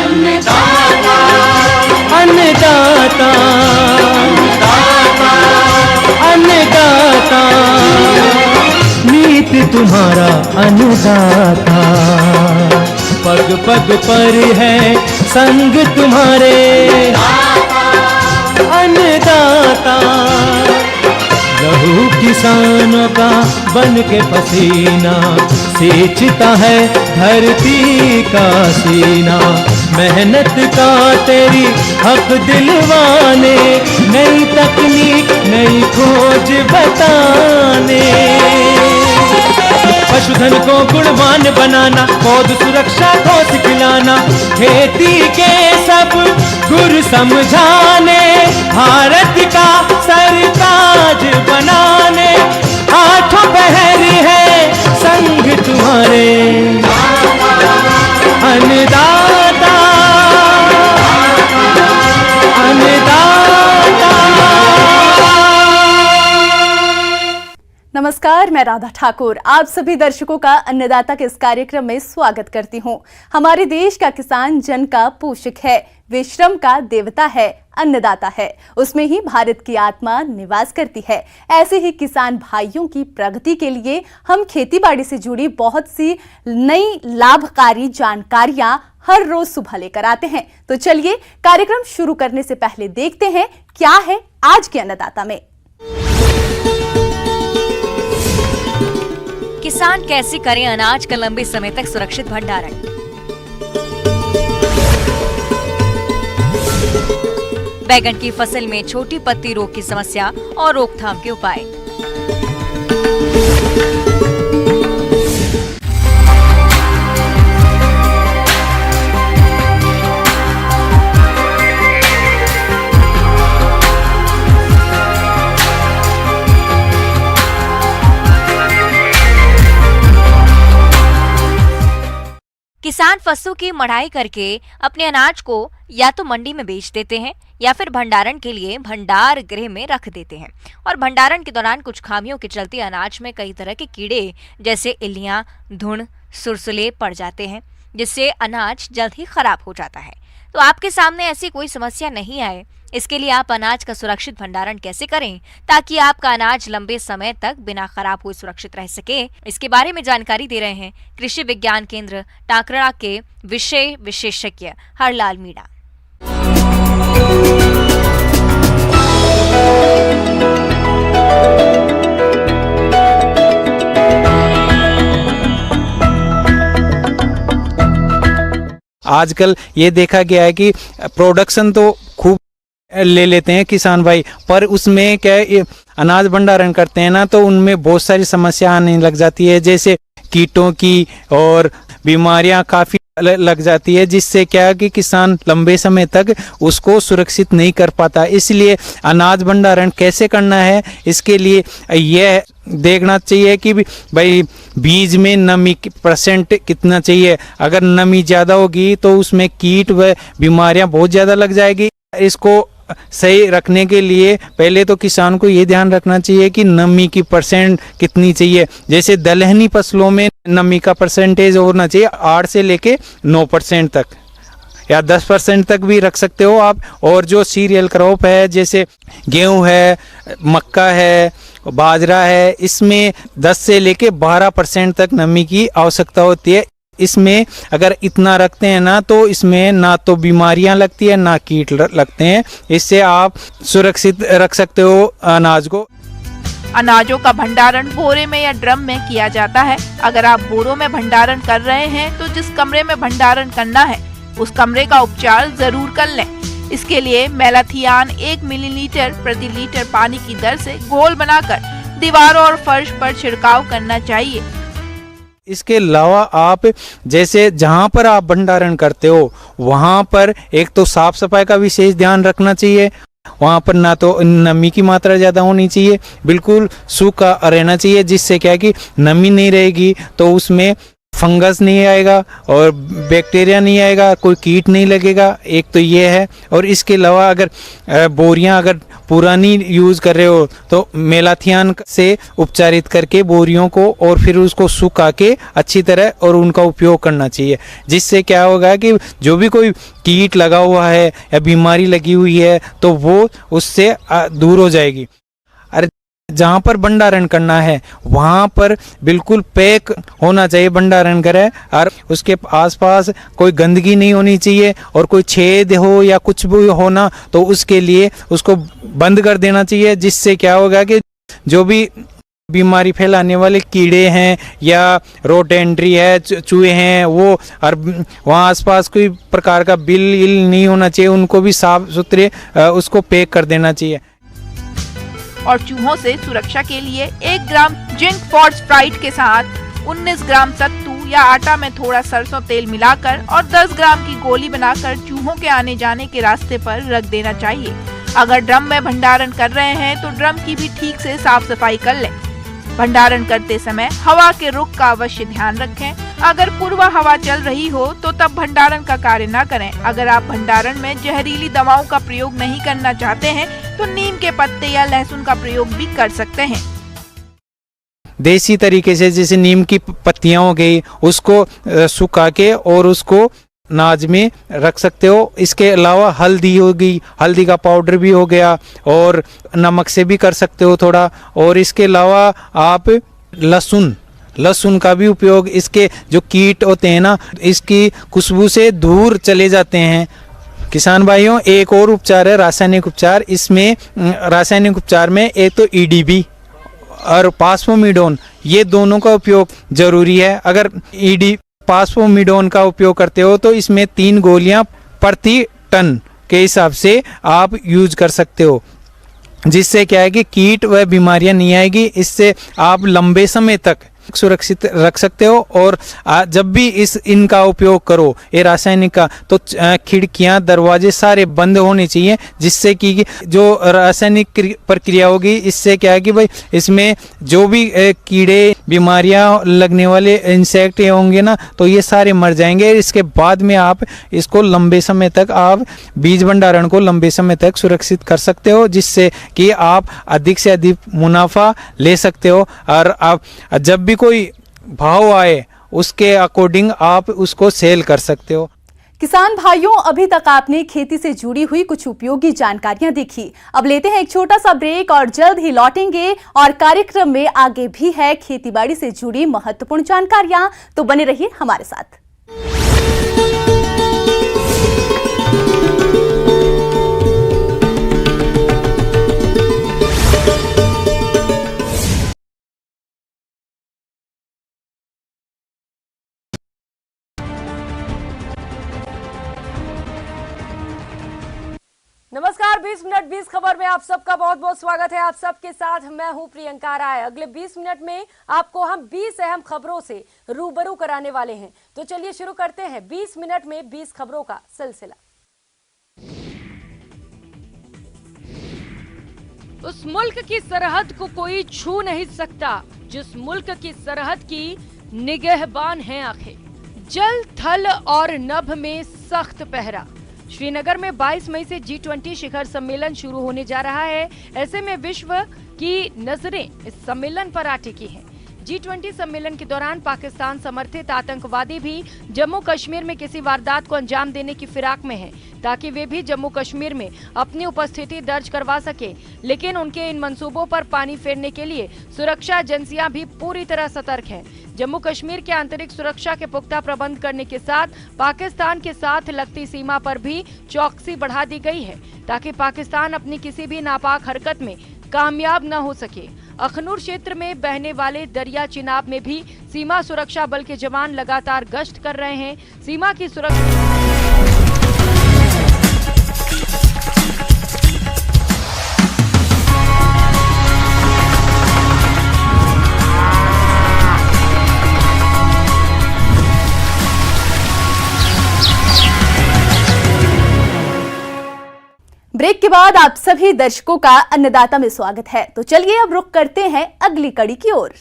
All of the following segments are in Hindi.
अन्नदाता अन्नदाता अन्नदाता नीत तुम्हारा अन्नदाता, पग पग पर है संग तुम्हारे अन्नदाता। लहू किसानों का बन के पसीना सींचता है धरती का सीना, मेहनत का तेरी हक दिलवाने, नई तकनीक नई खोज बताने। पशुधन को गुणवान बनाना, पौध सुरक्षा को सिखलाना, खेती के सब गुर समझाने, भारत का सरताज बनाने, आठों पहर है संग तुम्हारे अन्नदाता अन्नदाता। नमस्कार, मैं राधा ठाकुर आप सभी दर्शकों का अन्नदाता के इस कार्यक्रम में स्वागत करती हूं। हमारे देश का किसान जन का पोषक है, वे श्रम का देवता है, अन्नदाता है, उसमें ही भारत की आत्मा निवास करती है। ऐसे ही किसान भाइयों की प्रगति के लिए हम खेतीबाड़ी से जुड़ी बहुत सी नई लाभकारी जानकारियां हर रोज सुबह लेकर आते हैं। तो चलिए कार्यक्रम शुरू करने से पहले देखते हैं क्या है आज के अन्नदाता में। किसान कैसे करें अनाज का लंबे समय तक सुरक्षित भंडारण। बैगन की फसल में छोटी पत्ती रोग की समस्या और रोकथाम के उपाय। किसान फसलों की मढ़ाई करके अपने अनाज को या तो मंडी में बेच देते हैं या फिर भंडारण के लिए भंडार गृह में रख देते हैं। और भंडारण के दौरान कुछ खामियों के चलते अनाज में कई तरह के कीड़े जैसे इल्लियां, धुन, सुरसुले पड़ जाते हैं, जिससे अनाज जल्द ही खराब हो जाता है। तो आपके सामने ऐसी कोई समस्या नहीं आए, इसके लिए आप अनाज का सुरक्षित भंडारण कैसे करें ताकि आपका अनाज लंबे समय तक बिना खराब हुए सुरक्षित रह सके, इसके बारे में जानकारी दे रहे हैं कृषि विज्ञान केंद्र टाकरा के विषय विशेषज्ञ हरलाल मीणा। आजकल ये देखा गया है कि प्रोडक्शन तो खूब ले लेते हैं किसान भाई, पर उसमें क्या अनाज भंडारण करते हैं ना, तो उनमें बहुत सारी समस्या आने लग जाती है, जैसे कीटों की और बीमारियां काफी लग जाती है, जिससे क्या है कि किसान लंबे समय तक उसको सुरक्षित नहीं कर पाता। इसलिए अनाज भंडारण कैसे करना है, इसके लिए यह देखना चाहिए कि भाई बीज में नमी % कितना चाहिए। अगर नमी ज़्यादा होगी तो उसमें कीट व बीमारियां बहुत ज़्यादा लग जाएगी। इसको सही रखने के लिए पहले तो किसान को ये ध्यान रखना चाहिए कि नमी की % कितनी चाहिए। जैसे दलहनी फसलों में नमी का % होना चाहिए 8 से लेके 9% तक, या 10% तक भी रख सकते हो आप। और जो सीरियल क्रॉप है जैसे गेहूं है, मक्का है, बाजरा है, इसमें 10 से लेके 12% तक नमी की आवश्यकता होती है। इसमें अगर इतना रखते हैं ना, तो इसमें ना तो बीमारियां लगती है ना कीट लगते हैं। इससे आप सुरक्षित रख सकते हो अनाज को। अनाजों का भंडारण बोरे में या ड्रम में किया जाता है। अगर आप बोरों में भंडारण कर रहे हैं तो जिस कमरे में भंडारण करना है उस कमरे का उपचार जरूर कर लें। इसके लिए मेलाथियान 1 मिलीलीटर प्रति लीटर पानी की दर से घोल बनाकर दीवारों और फर्श पर छिड़काव करना चाहिए। इसके अलावा आप जैसे जहाँ पर आप भंडारण करते हो वहाँ पर एक तो साफ सफाई का विशेष ध्यान रखना चाहिए। वहाँ पर ना तो नमी की मात्रा ज़्यादा होनी चाहिए, बिल्कुल सूखा रहना चाहिए, जिससे क्या है कि नमी नहीं रहेगी तो उसमें फंगस नहीं आएगा और बैक्टीरिया नहीं आएगा, कोई कीट नहीं लगेगा। एक तो ये है। और इसके अलावा अगर बोरियां अगर पुरानी यूज़ कर रहे हो तो मेलाथियान से उपचारित करके बोरियों को और फिर उसको सुखा के अच्छी तरह और उनका उपयोग करना चाहिए, जिससे क्या होगा कि जो भी कोई कीट लगा हुआ है या बीमारी लगी हुई है तो वो उससे दूर हो जाएगी। अरे जहाँ पर भंडारण करना है वहाँ पर बिल्कुल पैक होना चाहिए भंडारण करे, और उसके आसपास कोई गंदगी नहीं होनी चाहिए, और कोई छेद हो या कुछ भी होना तो उसके लिए उसको बंद कर देना चाहिए, जिससे क्या होगा कि जो भी बीमारी फैलाने वाले कीड़े हैं या रोडेंट्री है, चूहे हैं, वो और वहाँ आसपास कोई प्रकार का बिल इल नहीं होना चाहिए, उनको भी साफ सुथरे उसको पैक कर देना चाहिए। और चूहों से सुरक्षा के लिए 1 ग्राम जिंक फॉस्फाइड के साथ 19 ग्राम सत्तू या आटा में थोड़ा सरसों तेल मिलाकर और 10 ग्राम की गोली बनाकर चूहों के आने जाने के रास्ते पर रख देना चाहिए। अगर ड्रम में भंडारण कर रहे हैं तो ड्रम की भी ठीक से साफ सफाई कर लें। भंडारण करते समय हवा के रुख का अवश्य ध्यान रखें। अगर पूर्वा हवा चल रही हो तो तब भंडारण का कार्य न करें। अगर आप भंडारण में जहरीली दवाओं का प्रयोग नहीं करना चाहते हैं तो नीम के पत्ते या लहसुन का प्रयोग भी कर सकते हैं। देसी तरीके से जैसे नीम की पत्तियां हो गई, उसको सुखा के और उसको नाज में रख सकते हो। इसके अलावा हल्दी हो गई, हल्दी का पाउडर भी हो गया, और नमक से भी कर सकते हो थोड़ा। और इसके अलावा आप लहसुन का भी उपयोग, इसके जो कीट होते हैं ना, इसकी खुशबू से दूर चले जाते हैं। किसान भाइयों, एक और उपचार है रासायनिक उपचार। इसमें रासायनिक उपचार में एक तो EDB और पास्फोमिडोन, ये दोनों का उपयोग जरूरी है। अगर पास्फोमिडोन का उपयोग करते हो तो इसमें 3 गोलियां प्रति टन के हिसाब से आप यूज कर सकते हो, जिससे क्या है कि कीट व बीमारियां नहीं आएगी। इससे आप लंबे समय तक सुरक्षित रख सकते हो। और जब भी इनका उपयोग करो, ये रासायनिक का, तो खिड़कियां दरवाजे सारे बंद होने चाहिए, जिससे कि जो रासायनिक प्रक्रिया होगी इससे क्या है कि भाई इसमें जो भी कीड़े बीमारियां लगने वाले इंसेक्ट होंगे ना, तो ये सारे मर जाएंगे। इसके बाद में आप इसको लंबे समय तक, आप बीज भंडारण को लंबे समय तक सुरक्षित कर सकते हो, जिससे कि आप अधिक से अधिक मुनाफा ले सकते हो। और आप जब भी कोई भाव आए उसके अकॉर्डिंग आप उसको सेल कर सकते हो। किसान भाइयों, अभी तक आपने खेती से जुड़ी हुई कुछ उपयोगी जानकारियां देखी। अब लेते हैं एक छोटा सा ब्रेक और जल्द ही लौटेंगे। और कार्यक्रम में आगे भी है खेतीबाड़ी से जुड़ी महत्वपूर्ण जानकारियां, तो बने रहिए हमारे साथ। नमस्कार, 20 मिनट 20 खबर में आप सबका बहुत बहुत स्वागत है। आप सबके साथ मैं हूं प्रियंका राय। अगले 20 मिनट में आपको हम 20 अहम खबरों से रूबरू कराने वाले हैं। तो चलिए शुरू करते हैं 20 मिनट में 20 खबरों का सिलसिला। उस मुल्क की सरहद को कोई छू नहीं सकता जिस मुल्क की सरहद की निगहबान है आंखें। जल, थल और नभ में सख्त पहरा। श्रीनगर में 22 मई से G20 शिखर सम्मेलन शुरू होने जा रहा है। ऐसे में विश्व की नजरें इस सम्मेलन पर आ टिकी हैं। G20 सम्मेलन के दौरान पाकिस्तान समर्थित आतंकवादी भी जम्मू कश्मीर में किसी वारदात को अंजाम देने की फिराक में हैं, ताकि वे भी जम्मू कश्मीर में अपनी उपस्थिति दर्ज करवा सके। लेकिन उनके इन मंसूबों पर पानी फेरने के लिए सुरक्षा एजेंसियां भी पूरी तरह सतर्क हैं। जम्मू कश्मीर के आंतरिक सुरक्षा के पुख्ता प्रबंध करने के साथ पाकिस्तान के साथ लगती सीमा पर भी चौकसी बढ़ा दी गई है, ताकि पाकिस्तान अपनी किसी भी नापाक हरकत में कामयाब न हो सके। अखनूर क्षेत्र में बहने वाले दरिया चिनाब में भी सीमा सुरक्षा बल के जवान लगातार गश्त कर रहे हैं। सीमा की सुरक्षा ब्रेक के बाद आप सभी दर्शकों का अन्नदाता में स्वागत है। तो चलिए अब रुख करते हैं अगली कड़ी की ओर।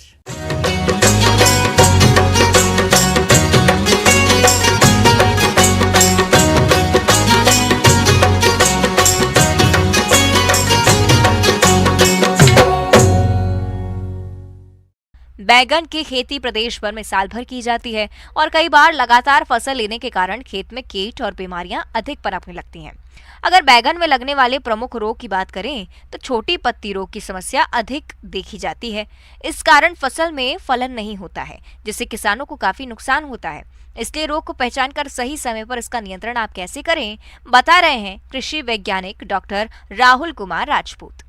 बैगन की खेती प्रदेश भर में साल भर की जाती है और कई बार लगातार फसल लेने के कारण खेत में कीट और बीमारियां अधिक पनपने लगती हैं। अगर बैगन में लगने वाले प्रमुख रोग की बात करें तो छोटी पत्ती रोग की समस्या अधिक देखी जाती है। इस कारण फसल में फलन नहीं होता है, जिससे किसानों को काफी नुकसान होता है। इसलिए रोग को पहचान कर सही समय पर इसका नियंत्रण आप कैसे करें, बता रहे हैं कृषि वैज्ञानिक डॉक्टर राहुल कुमार राजपूत।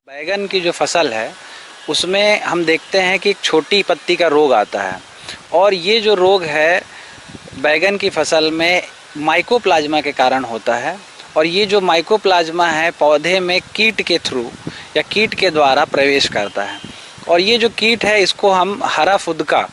बैगन की जो फसल है उसमें हम देखते हैं कि एक छोटी पत्ती का रोग आता है, और ये जो रोग है बैगन की फसल में माइकोप्लाज्मा के कारण होता है। और ये जो माइकोप्लाज्मा है पौधे में कीट के थ्रू या कीट के द्वारा प्रवेश करता है, और ये जो कीट है इसको हम हरा फुदका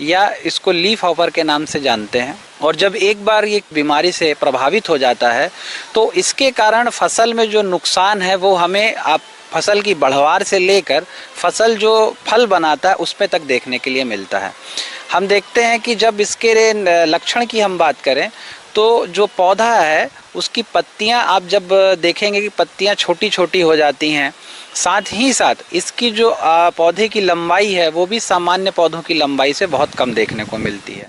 या इसको लीफ हॉपर के नाम से जानते हैं। और जब एक बार ये बीमारी से प्रभावित हो जाता है तो इसके कारण फसल में जो नुकसान है वो हमें आप फसल की बढ़वार से लेकर फसल जो फल बनाता है उस पे तक देखने के लिए मिलता है। हम देखते हैं कि जब इसके लक्षण की हम बात करें तो जो पौधा है उसकी पत्तियां आप जब देखेंगे कि पत्तियां छोटी छोटी हो जाती हैं, साथ ही साथ इसकी जो पौधे की लंबाई है वो भी सामान्य पौधों की लंबाई से बहुत कम देखने को मिलती है।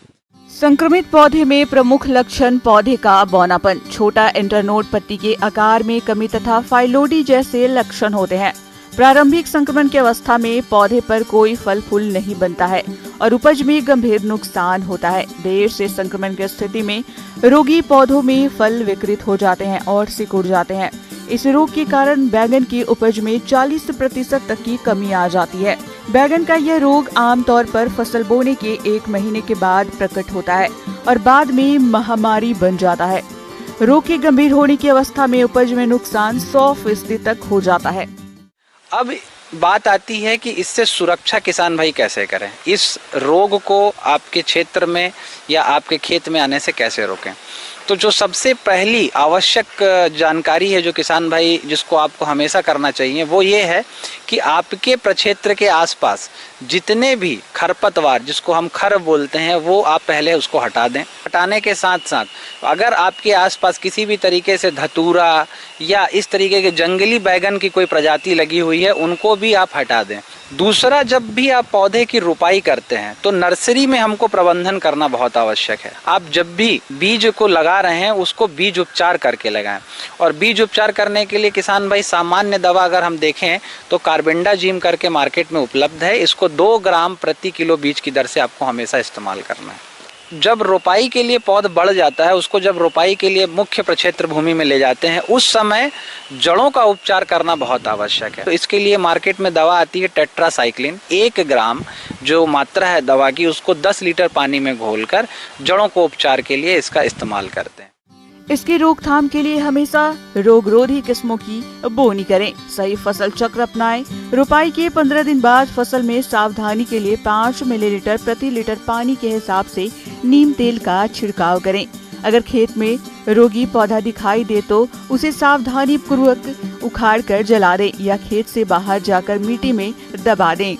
संक्रमित पौधे में प्रमुख लक्षण पौधे का बौनापन, छोटा इंटरनोड पत्ती के आकार में कमी तथा फाइलोडी जैसे लक्षण होते हैं। प्रारंभिक संक्रमण की अवस्था में पौधे पर कोई फल फूल नहीं बनता है और उपज में गंभीर नुकसान होता है। देर से संक्रमण की स्थिति में रोगी पौधों में फल विकृत हो जाते हैं और सिकुड़ जाते हैं। इस रोग के कारण बैगन की उपज में 40% तक की कमी आ जाती है। बैगन का यह रोग आमतौर पर फसल बोने के 1 महीने के बाद प्रकट होता है और बाद में महामारी बन जाता है। रोग के गंभीर होने की अवस्था में उपज में नुकसान 100% तक हो जाता है। अब बात आती है कि इससे सुरक्षा किसान भाई कैसे करें, इस रोग को आपके क्षेत्र में या आपके खेत में आने से कैसे रोकें। तो जो सबसे पहली आवश्यक जानकारी है जो किसान भाई जिसको आपको हमेशा करना चाहिए वो ये है कि आपके प्रक्षेत्र के आसपास जितने भी खरपतवार जिसको हम खर बोलते हैं वो आप पहले उसको हटा दें। हटाने के साथ साथ अगर आपके आसपास किसी भी तरीके से धतूरा या इस तरीके के जंगली बैगन की कोई प्रजाति लगी हुई है उनको भी आप हटा दें। दूसरा, जब भी आप पौधे की रोपाई करते हैं तो नर्सरी में हमको प्रबंधन करना बहुत आवश्यक है। आप जब भी बीज को लगा रहे हैं उसको बीज उपचार करके लगाएं, और बीज उपचार करने के लिए किसान भाई सामान्य दवा अगर हम देखें तो कार्बेंडाजिम करके मार्केट में उपलब्ध है। इसको 2 ग्राम प्रति किलो बीज की दर से आपको हमेशा इस्तेमाल करना है। जब रोपाई के लिए पौध बढ़ जाता है उसको जब रोपाई के लिए मुख्य प्रक्षेत्र भूमि में ले जाते हैं उस समय जड़ों का उपचार करना बहुत आवश्यक है। तो इसके लिए मार्केट में दवा आती है टेट्रासाइक्लिन। 1 ग्राम जो मात्रा है दवा की उसको 10 लीटर पानी में घोलकर जड़ों को उपचार के लिए इसका इस्तेमाल करते हैं। इसकी रोकथाम के लिए हमेशा रोगरोधी किस्मों की बोनी करें, सही फसल चक्र अपनाएं। रोपाई के 15 दिन बाद फसल में सावधानी के लिए 5 मिलीलीटर प्रति लीटर पानी के हिसाब से नीम तेल का छिड़काव करें। अगर खेत में रोगी पौधा दिखाई दे तो उसे सावधानी पूर्वक उखाड़ कर जला दें या खेत से बाहर जाकर मिट्टी में दबा दें।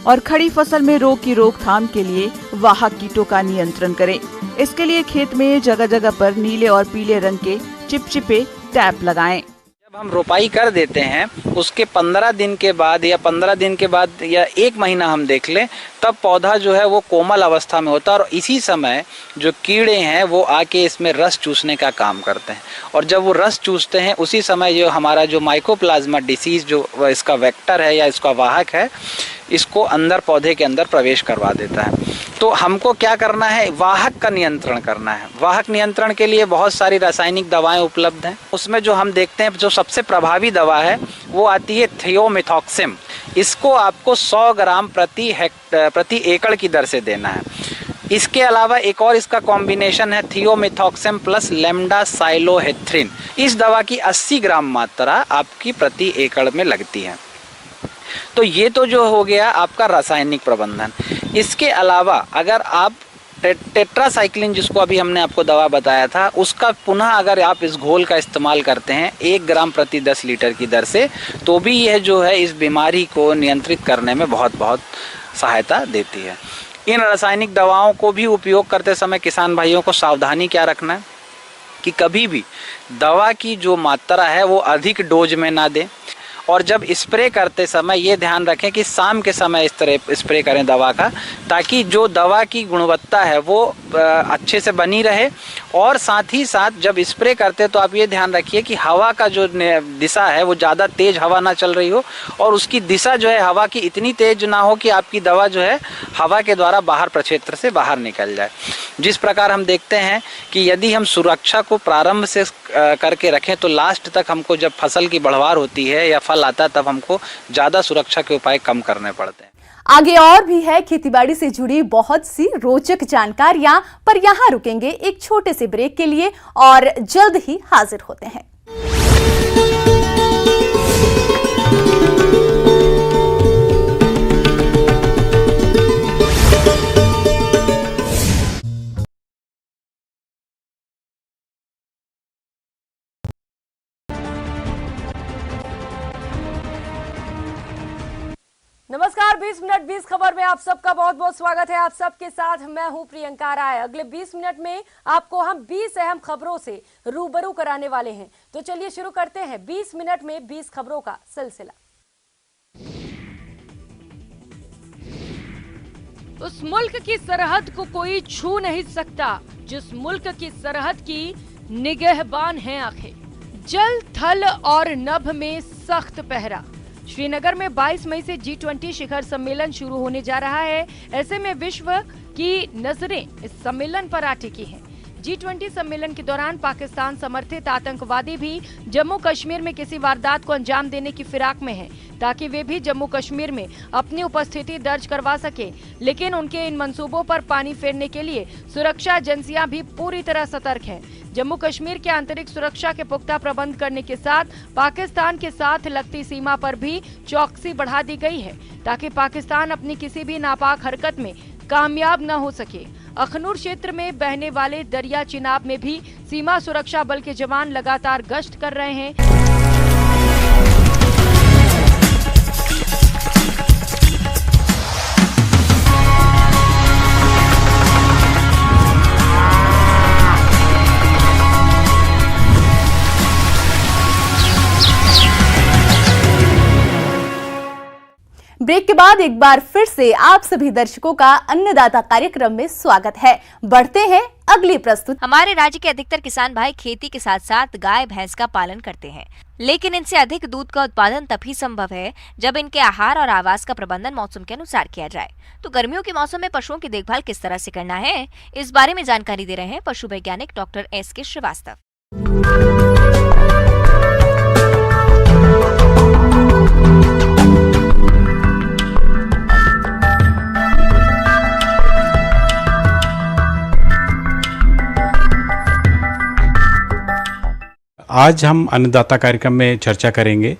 और खड़ी फसल में रोग की रोकथाम के लिए वाहक कीटों का नियंत्रण करें। इसके लिए खेत में जगह जगह पर नीले और पीले रंग के चिपचिपे टैप लगाएं। जब हम रोपाई कर देते हैं उसके 15 दिन के बाद या 15 दिन के बाद या 1 महीना हम देख लें तब पौधा जो है वो कोमल अवस्था में होता है, और इसी समय जो कीड़े हैं वो आके इसमें रस चूसने का काम करते हैं। और जब वो रस चूसते हैं उसी समय जो हमारा जो माइकोप्लाज्मा डिसीज जो इसका वेक्टर है या इसका वाहक है इसको अंदर पौधे के अंदर प्रवेश करवा देता है। तो हमको क्या करना है, वाहक का नियंत्रण करना है। वाहक नियंत्रण के लिए बहुत सारी रासायनिक दवाएं उपलब्ध हैं। उसमें जो हम देखते हैं जो सबसे प्रभावी दवा है वो आती है थियोमिथॉक्सिम। इसको आपको 100 ग्राम प्रति एकड़ की दर से देना है। इसके अलावा एक और इसका कॉम्बिनेशन है थियोमिथॉक्सिम प्लस लेम्डासाइलोहेथ्रिन। इस दवा की 80 ग्राम मात्रा आपकी प्रति एकड़ में लगती है। तो ये तो जो हो गया आपका रासायनिक प्रबंधन। इसके अलावा अगर आप टेट्रासाइक्लिन जिसको अभी हमने आपको दवा बताया था, उसका पुनः अगर आप इस घोल का इस्तेमाल करते हैं 1 ग्राम प्रति 10 लीटर की दर से, तो भी यह जो है इस बीमारी को नियंत्रित करने में बहुत सहायता देती है। इन रासायनिक दवाओं को भी उपयोग करते समय किसान भाइयों को सावधानी क्या रखना है कि कभी भी दवा की जो मात्रा है वो अधिक डोज में ना दें, और जब स्प्रे करते समय ये ध्यान रखें कि शाम के समय इस तरह स्प्रे करें दवा का, ताकि जो दवा की गुणवत्ता है वो अच्छे से बनी रहे। और साथ ही साथ जब स्प्रे करते तो आप ये ध्यान रखिए कि हवा का जो दिशा है वो ज़्यादा तेज हवा ना चल रही हो, और उसकी दिशा जो है हवा की इतनी तेज ना हो कि आपकी दवा जो है हवा के द्वारा बाहर प्रक्षेत्र से बाहर निकल जाए। जिस प्रकार हम देखते हैं कि यदि हम सुरक्षा को प्रारंभ से करके रखें तो लास्ट तक हमको जब फसल की बढ़वार होती है या फल आता है तब हमको ज़्यादा सुरक्षा के उपाय कम करने पड़ते हैं। आगे और भी है खेतीबाड़ी से जुड़ी बहुत सी रोचक जानकारियां, पर यहां रुकेंगे एक छोटे से ब्रेक के लिए और जल्द ही हाजिर होते हैं। नमस्कार, 20 मिनट 20 खबर में आप सबका बहुत बहुत स्वागत है। आप सबके साथ मैं हूं प्रियंका राय। अगले 20 मिनट में आपको हम 20 अहम खबरों से रूबरू कराने वाले हैं। तो चलिए शुरू करते हैं 20 मिनट में 20 खबरों का सिलसिला। उस मुल्क की सरहद को कोई छू नहीं सकता जिस मुल्क की सरहद की निगहबान है आंखें। जल, थल और नभ में सख्त पहरा। श्रीनगर में 22 मई से G20 शिखर सम्मेलन शुरू होने जा रहा है। ऐसे में विश्व की नजरें इस सम्मेलन पर आ टिकी हैं। G20 सम्मेलन के दौरान पाकिस्तान समर्थित आतंकवादी भी जम्मू कश्मीर में किसी वारदात को अंजाम देने की फिराक में हैं, ताकि वे भी जम्मू कश्मीर में अपनी उपस्थिति दर्ज करवा सके। लेकिन उनके इन मंसूबों पर पानी फेरने के लिए सुरक्षा एजेंसियां भी पूरी तरह सतर्क हैं। जम्मू कश्मीर के आंतरिक सुरक्षा के पुख्ता प्रबंध करने के साथ पाकिस्तान के साथ लगती सीमा पर भी चौकसी बढ़ा दी गई है, ताकि पाकिस्तान अपनी किसी भी नापाक हरकत में कामयाब न हो सके। अखनूर क्षेत्र में बहने वाले दरिया चिनाब में भी सीमा सुरक्षा बल के जवान लगातार गश्त कर रहे हैं। ब्रेक के बाद एक बार फिर से आप सभी दर्शकों का अन्नदाता कार्यक्रम में स्वागत है। बढ़ते हैं अगली प्रस्तुति। हमारे राज्य के अधिकतर किसान भाई खेती के साथ साथ गाय भैंस का पालन करते हैं, लेकिन इनसे अधिक दूध का उत्पादन तभी संभव है जब इनके आहार और आवास का प्रबंधन मौसम के अनुसार किया जाए। तो गर्मियों के मौसम में पशुओं की देखभाल किस तरह से करना है, इस बारे में जानकारी दे रहे हैं पशु वैज्ञानिक डॉक्टर S.K. श्रीवास्तव। आज हम अन्नदाता कार्यक्रम में चर्चा करेंगे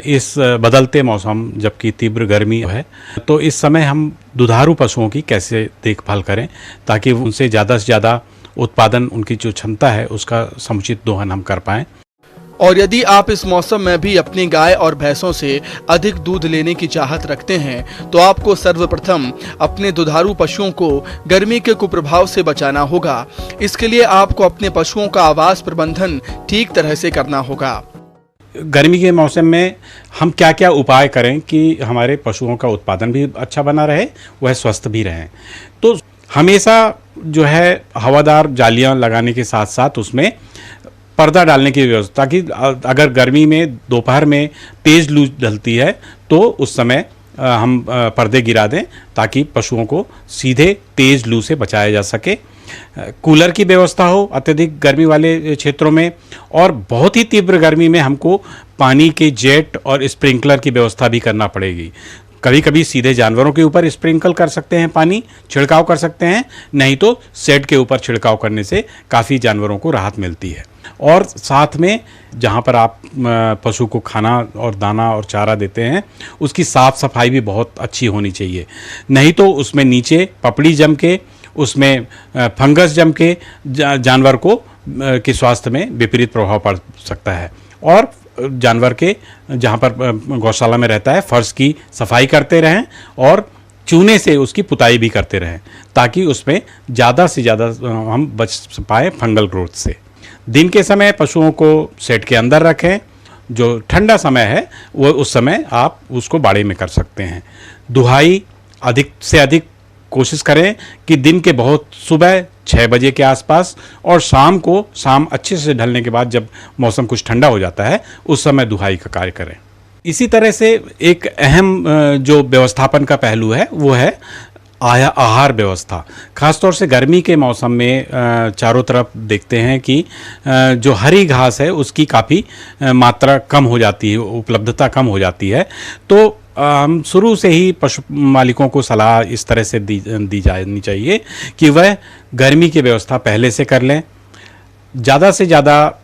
इस बदलते मौसम जबकि तीव्र गर्मी है, तो इस समय हम दुधारू पशुओं की कैसे देखभाल करें ताकि उनसे ज़्यादा से ज़्यादा उत्पादन, उनकी जो क्षमता है उसका समुचित दोहन हम कर पाएँ। और यदि आप इस मौसम में भी अपनी गाय और भैंसों से अधिक दूध लेने की चाहत रखते हैं तो आपको सर्वप्रथम अपने दुधारू पशुओं को गर्मी के कुप्रभाव से बचाना होगा। इसके लिए आपको अपने पशुओं का आवास प्रबंधन ठीक तरह से करना होगा। गर्मी के मौसम में हम क्या क्या उपाय करें कि हमारे पशुओं का उत्पादन भी अच्छा बना रहे, वह स्वस्थ भी रहें। तो हमेशा जो है हवादार जालियां लगाने के साथ साथ उसमें पर्दा डालने की व्यवस्था, ताकि अगर गर्मी में दोपहर में तेज लू ढलती है तो उस समय हम पर्दे गिरा दें ताकि पशुओं को सीधे तेज लू से बचाया जा सके। कूलर की व्यवस्था हो अत्यधिक गर्मी वाले क्षेत्रों में, और बहुत ही तीव्र गर्मी में हमको पानी के जेट और स्प्रिंकलर की व्यवस्था भी करना पड़ेगी। कभी कभी सीधे जानवरों के ऊपर स्प्रिंकल कर सकते हैं, पानी छिड़काव कर सकते हैं, नहीं तो शेड के ऊपर छिड़काव करने से काफ़ी जानवरों को राहत मिलती है। और साथ में जहाँ पर आप पशु को खाना और दाना और चारा देते हैं उसकी साफ़ सफाई भी बहुत अच्छी होनी चाहिए, नहीं तो उसमें नीचे पपड़ी जम के उसमें फंगस जम के जानवर को के स्वास्थ्य में विपरीत प्रभाव पड़ सकता है। और जानवर के जहाँ पर गौशाला में रहता है फर्श की सफाई करते रहें और चूने से उसकी पुताई भी करते रहें ताकि उसमें ज़्यादा से ज़्यादा हम बच पाए फंगल ग्रोथ से। दिन के समय पशुओं को शेड के अंदर रखें, जो ठंडा समय है वो उस समय आप उसको बाड़े में कर सकते हैं। दुहाई अधिक से अधिक कोशिश करें कि दिन के बहुत सुबह 6 बजे के आसपास और शाम अच्छे से ढलने के बाद जब मौसम कुछ ठंडा हो जाता है उस समय दुहाई का कार्य करें। इसी तरह से एक अहम जो व्यवस्थापन का पहलू है वो है आहार व्यवस्था। खासतौर से गर्मी के मौसम में चारों तरफ देखते हैं कि जो हरी घास है उसकी काफ़ी मात्रा कम हो जाती है, उपलब्धता कम हो जाती है। तो हम शुरू से ही पशु मालिकों को सलाह इस तरह से दी जानी चाहिए कि वह गर्मी की व्यवस्था पहले से कर लें। ज़्यादा से ज़्यादा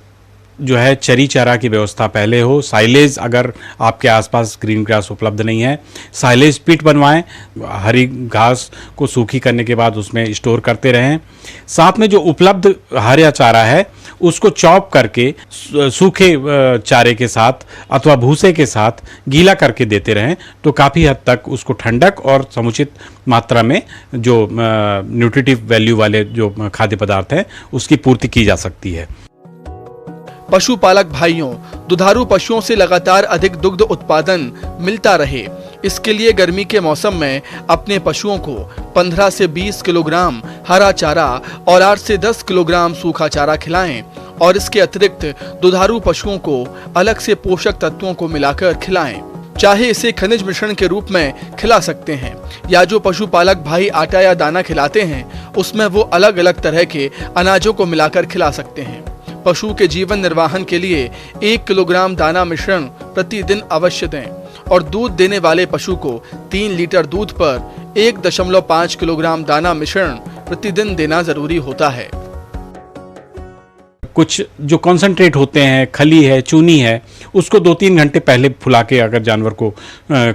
जो है चरी चारा की व्यवस्था पहले हो। साइलेज अगर आपके आसपास ग्रीन ग्रास उपलब्ध नहीं है, साइलेज पिट बनवाएं, हरी घास को सूखी करने के बाद उसमें स्टोर करते रहें। साथ में जो उपलब्ध हरा चारा है उसको चॉप करके सूखे चारे के साथ अथवा भूसे के साथ गीला करके देते रहें तो काफ़ी हद तक उसको ठंडक और समुचित मात्रा में जो न्यूट्रिटिव वैल्यू वाले जो खाद्य पदार्थ हैं उसकी पूर्ति की जा सकती है। पशुपालक भाइयों, दुधारू पशुओं से लगातार अधिक दुग्ध उत्पादन मिलता रहे, इसके लिए गर्मी के मौसम में अपने पशुओं को 15 से 20 किलोग्राम हरा चारा और 8 से 10 किलोग्राम सूखा चारा खिलाएं और इसके अतिरिक्त दुधारू पशुओं को अलग से पोषक तत्वों को मिलाकर खिलाएं। चाहे इसे खनिज मिश्रण के रूप में खिला सकते हैं या जो पशुपालक भाई आटा या दाना खिलाते हैं उसमें वो अलग अलग तरह के अनाजों को मिलाकर खिला सकते हैं। पशु के जीवन निर्वाहन के लिए 1 किलोग्राम दाना मिश्रण प्रतिदिन अवश्य दें और दूध देने वाले पशु को 3 लीटर दूध पर 1.5 किलोग्राम दाना मिश्रण प्रतिदिन देना जरूरी होता है। कुछ जो कॉन्सेंट्रेट होते हैं, खली है, चूनी है, उसको 2-3 घंटे पहले फुला के अगर जानवर को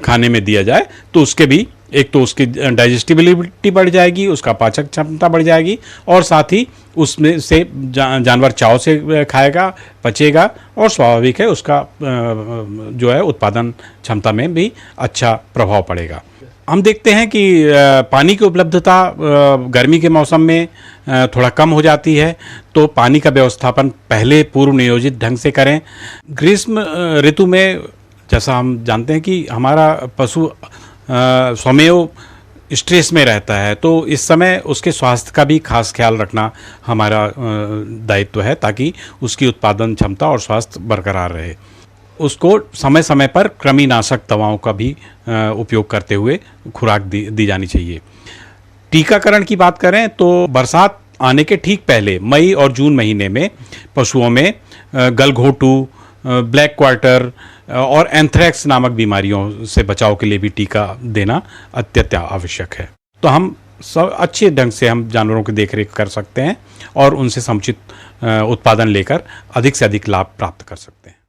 खाने में दिया जाए तो उसके भी एक तो उसकी डाइजेस्टिबिलिटी बढ़ जाएगी, उसका पाचक क्षमता बढ़ जाएगी और साथ ही उसमें से जानवर चाव से खाएगा, पचेगा और स्वाभाविक है उसका जो है उत्पादन क्षमता में भी अच्छा प्रभाव पड़ेगा। हम देखते हैं कि पानी की उपलब्धता गर्मी के मौसम में थोड़ा कम हो जाती है, तो पानी का व्यवस्थापन पहले पूर्व नियोजित ढंग से करें। ग्रीष्म ऋतु में जैसा हम जानते हैं कि हमारा पशु स्वमेव स्ट्रेस में रहता है, तो इस समय उसके स्वास्थ्य का भी खास ख्याल रखना हमारा दायित्व है ताकि उसकी उत्पादन क्षमता और स्वास्थ्य बरकरार रहे। उसको समय समय पर कृमिनाशक दवाओं का भी उपयोग करते हुए खुराक दी जानी चाहिए। टीकाकरण की बात करें तो बरसात आने के ठीक पहले मई और जून महीने में पशुओं में गलघोटू, ब्लैक क्वार्टर और एंथ्रेक्स नामक बीमारियों से बचाव के लिए भी टीका देना अत्यंत आवश्यक है। तो हम सब अच्छे ढंग से हम जानवरों की देखरेख कर सकते हैं और उनसे समुचित उत्पादन लेकर अधिक से अधिक लाभ प्राप्त कर सकते हैं।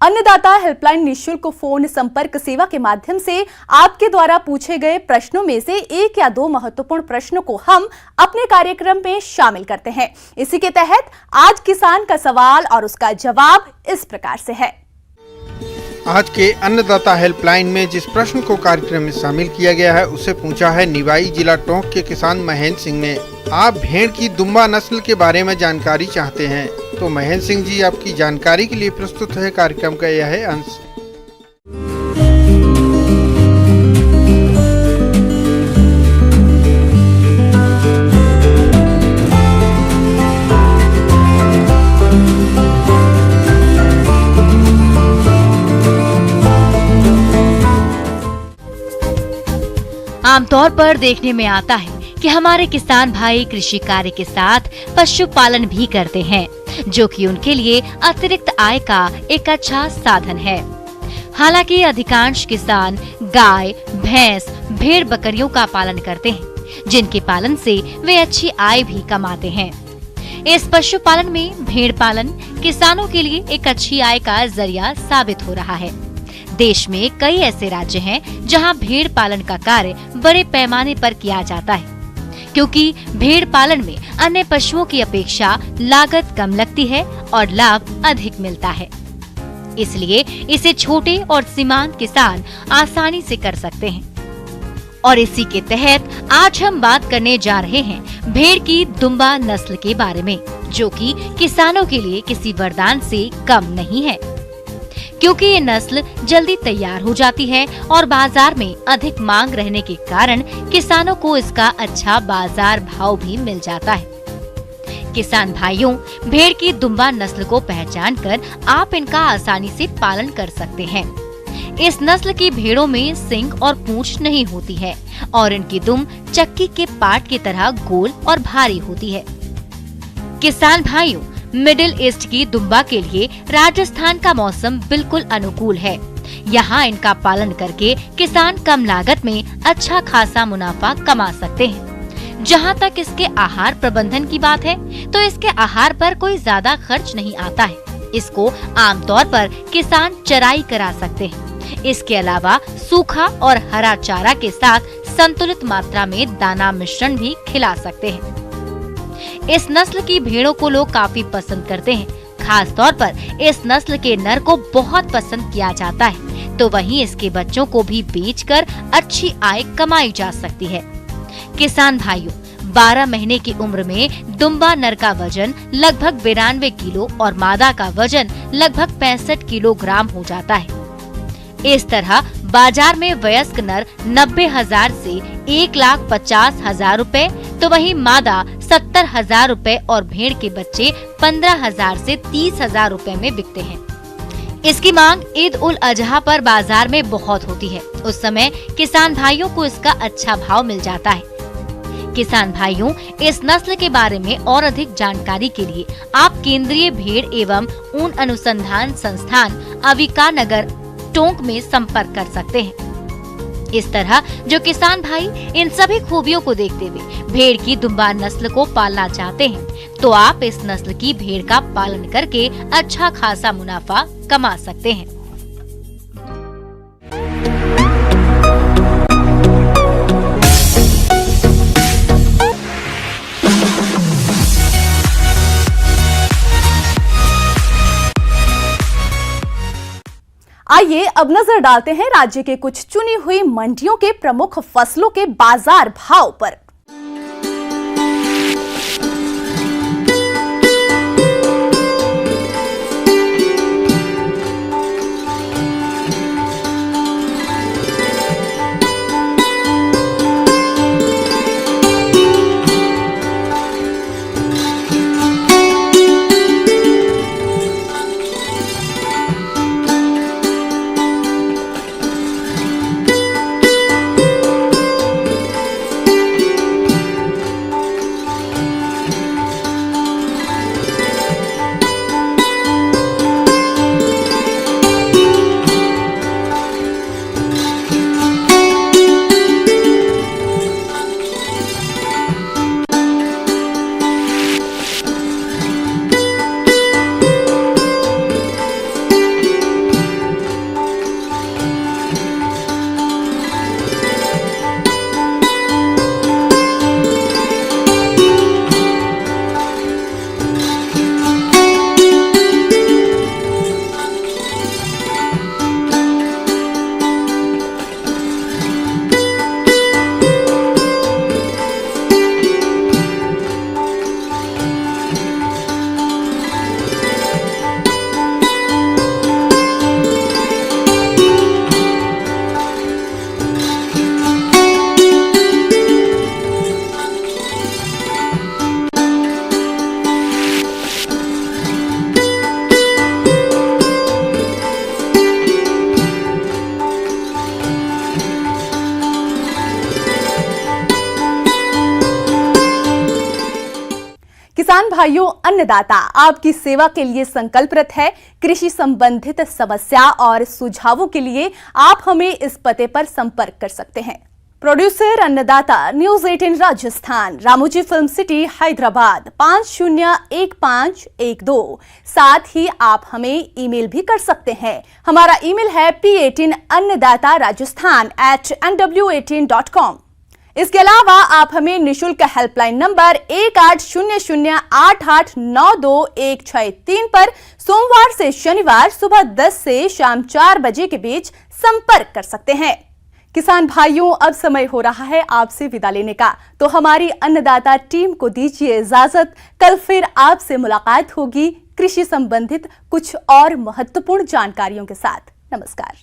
अन्नदाता हेल्पलाइन निःशुल्क फोन संपर्क सेवा के माध्यम से आपके द्वारा पूछे गए प्रश्नों में से 1 या 2 महत्वपूर्ण प्रश्नों को हम अपने कार्यक्रम में शामिल करते हैं। इसी के तहत आज किसान का सवाल और उसका जवाब इस प्रकार से है। आज के अन्नदाता हेल्पलाइन में जिस प्रश्न को कार्यक्रम में शामिल किया गया है उसे पूछा है निवाई जिला टोंक के किसान महेंद्र सिंह ने। आप भेड़ की दुम्बा नस्ल के बारे में जानकारी चाहते हैं, तो महेंद्र सिंह जी आपकी जानकारी के लिए प्रस्तुत है कार्यक्रम का यह है अंश। आमतौर पर देखने में आता है कि हमारे किसान भाई कृषि कार्य के साथ पशुपालन भी करते हैं, जो कि उनके लिए अतिरिक्त आय का एक अच्छा साधन है। हालांकि अधिकांश किसान गाय, भैंस, भेड़ बकरियों का पालन करते हैं, जिनके पालन से वे अच्छी आय भी कमाते हैं। इस पशुपालन में भेड़ पालन किसानों के लिए एक अच्छी आय का जरिया साबित हो रहा है। देश में कई ऐसे राज्य हैं जहां भेड़ पालन का कार्य बड़े पैमाने पर किया जाता है, क्योंकि भेड़ पालन में अन्य पशुओं की अपेक्षा लागत कम लगती है और लाभ अधिक मिलता है। इसलिए इसे छोटे और सीमांत किसान आसानी से कर सकते हैं। और इसी के तहत आज हम बात करने जा रहे हैं भेड़ की दुम्बा नस्ल के बारे में, जो कि किसानों के लिए किसी वरदान से कम नहीं है, क्योंकि ये नस्ल जल्दी तैयार हो जाती है और बाजार में अधिक मांग रहने के कारण किसानों को इसका अच्छा बाजार भाव भी मिल जाता है। किसान भाइयों, भेड़ की दुम्बा नस्ल को पहचानकर आप इनका आसानी से पालन कर सकते हैं। इस नस्ल की भेड़ों में सींग और पूंछ नहीं होती है और इनकी दुम चक्की के पाट की तरह गोल और भारी होती है। किसान भाइयों, मिडिल ईस्ट की दुम्बा के लिए राजस्थान का मौसम बिल्कुल अनुकूल है। यहाँ इनका पालन करके किसान कम लागत में अच्छा खासा मुनाफा कमा सकते हैं। जहाँ तक इसके आहार प्रबंधन की बात है, तो इसके आहार पर कोई ज्यादा खर्च नहीं आता है। इसको आमतौर पर किसान चराई करा सकते हैं। इसके अलावा सूखा और हरा चारा के साथ संतुलित मात्रा में दाना मिश्रण भी खिला सकते हैं। इस नस्ल की भेड़ों को लोग काफी पसंद करते हैं। खास तौर पर इस नस्ल के नर को बहुत पसंद किया जाता है, तो वहीं इसके बच्चों को भी बेचकर अच्छी आय कमाई जा सकती है। किसान भाइयों, 12 महीने की उम्र में दुम्बा नर का वजन लगभग 92 किलो और मादा का वजन लगभग 65 किलोग्राम हो जाता है। इस तरह बाजार में वयस्क नर 90,000 से 1,50,000 रूपए, तो वहीं मादा 70,000 रूपए और भेड़ के बच्चे 15,000 से 30,000 रूपए में बिकते हैं। इसकी मांग ईद उल अजहा पर बाजार में बहुत होती है। उस समय किसान भाइयों को इसका अच्छा भाव मिल जाता है। किसान भाइयों, इस नस्ल के बारे में और अधिक जानकारी के लिए आप केंद्रीय भेड़ एवं ऊन अनुसंधान संस्थान अविका नगर टोंक में संपर्क कर सकते हैं। इस तरह जो किसान भाई इन सभी खूबियों को देखते हुए भेड़ की दुम्बा नस्ल को पालना चाहते हैं, तो आप इस नस्ल की भेड़ का पालन करके अच्छा खासा मुनाफा कमा सकते हैं। आइए अब नजर डालते हैं राज्य के कुछ चुनी हुई मंडियों के प्रमुख फसलों के बाजार भाव पर। किसान भाइयों, अन्नदाता आपकी सेवा के लिए संकल्परत है। कृषि संबंधित समस्या और सुझावों के लिए आप हमें इस पते पर संपर्क कर सकते हैं। प्रोड्यूसर अन्नदाता news 18 Rajasthan, Ramoji film city Hyderabad 501512। साथ ही आप हमें ईमेल भी कर सकते हैं। हमारा ईमेल है p18annadataraajasthan@nw18.com। इसके अलावा आप हमें निशुल्क हेल्पलाइन नंबर 1800889213 पर सोमवार से शनिवार सुबह 10 से शाम 4 बजे के बीच संपर्क कर सकते हैं। किसान भाइयों, अब समय हो रहा है आपसे विदा लेने का, तो हमारी अन्नदाता टीम को दीजिए इजाजत। कल फिर आपसे मुलाकात होगी कृषि संबंधित कुछ और महत्वपूर्ण जानकारियों के साथ। नमस्कार।